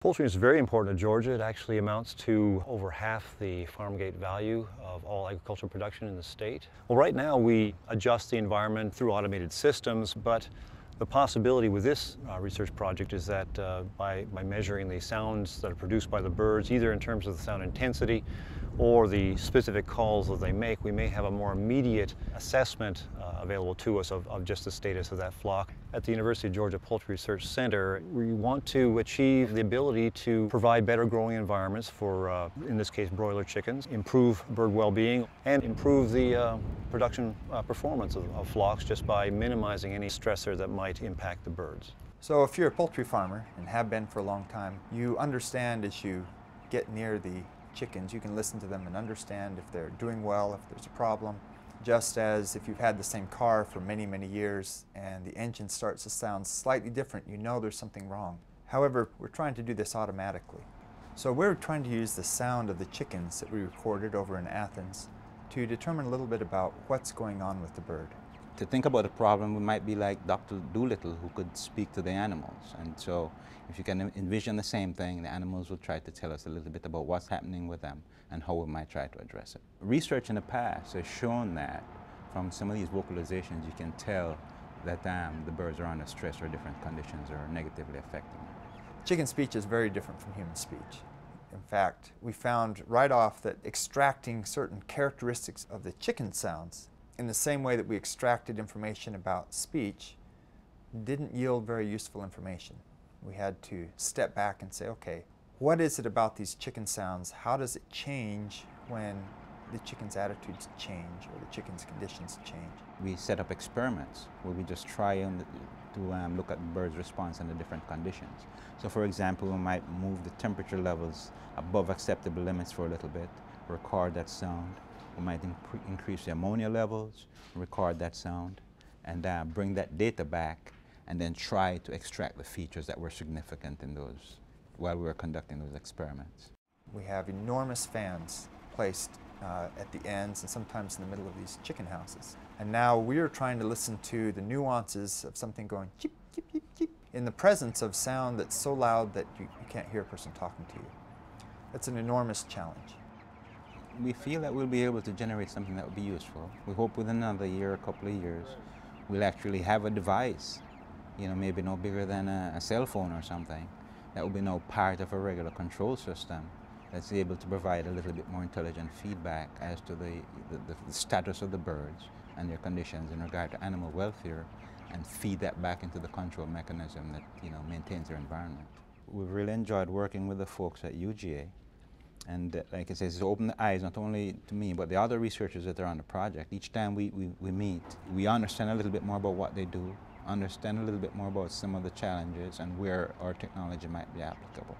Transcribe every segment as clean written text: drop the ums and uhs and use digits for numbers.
Poultry is very important to Georgia. It actually amounts to over half the farm gate value of all agricultural production in the state. Well, right now we adjust the environment through automated systems, but the possibility with this research project is that by measuring the sounds that are produced by the birds, either in terms of the sound intensity or the specific calls that they make, we may have a more immediate assessment available to us of just the status of that flock. At the University of Georgia Poultry Research Center, we want to achieve the ability to provide better growing environments for, in this case, broiler chickens, improve bird well-being, and improve the production performance of flocks just by minimizing any stressor that might impact the birds. So if you're a poultry farmer, and have been for a long time, you understand as you get near the chickens, you can listen to them and understand if they're doing well, if there's a problem. Just as if you've had the same car for many, many years and the engine starts to sound slightly different, you know there's something wrong. However, we're trying to do this automatically. So we're trying to use the sound of the chickens that we recorded over in Athens to determine a little bit about what's going on with the bird. To think about a problem, we might be like Dr. Dolittle, who could speak to the animals. And so if you can envision the same thing, the animals will try to tell us a little bit about what's happening with them and how we might try to address it. Research in the past has shown that from some of these vocalizations, you can tell that the birds are under stress or different conditions are negatively affecting them. Chicken speech is very different from human speech. In fact, we found right off that extracting certain characteristics of the chicken sounds in the same way that we extracted information about speech didn't yield very useful information. We had to step back and say, okay, what is it about these chicken sounds? How does it change when the chicken's attitudes change or the chicken's conditions change? We set up experiments where we just try to look at the bird's response under different conditions. So for example, we might move the temperature levels above acceptable limits for a little bit, record that sound. We might increase the ammonia levels, record that sound, and bring that data back and then try to extract the features that were significant in those while we were conducting those experiments. We have enormous fans placed at the ends and sometimes in the middle of these chicken houses. And now we are trying to listen to the nuances of something going cheep, cheep, cheep, cheep in the presence of sound that's so loud that you can't hear a person talking to you. It's an enormous challenge. We feel that we'll be able to generate something that will be useful. We hope within another year, a couple of years, we'll actually have a device, maybe no bigger than a cell phone or something, that will be now part of a regular control system that's able to provide a little bit more intelligent feedback as to the status of the birds and their conditions in regard to animal welfare, and feed that back into the control mechanism that maintains their environment. We've really enjoyed working with the folks at UGA. And like I said, it's opened the eyes not only to me, but the other researchers that are on the project. Each time we meet, we understand a little bit more about what they do, understand a little bit more about some of the challenges and where our technology might be applicable.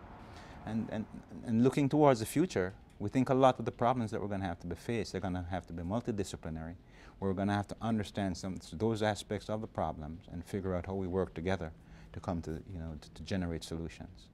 And looking towards the future, we think a lot of the problems that we're going to have to be faced, they're going to have to be multidisciplinary. We're going to have to understand those aspects of the problems and figure out how we work together to come to, to generate solutions.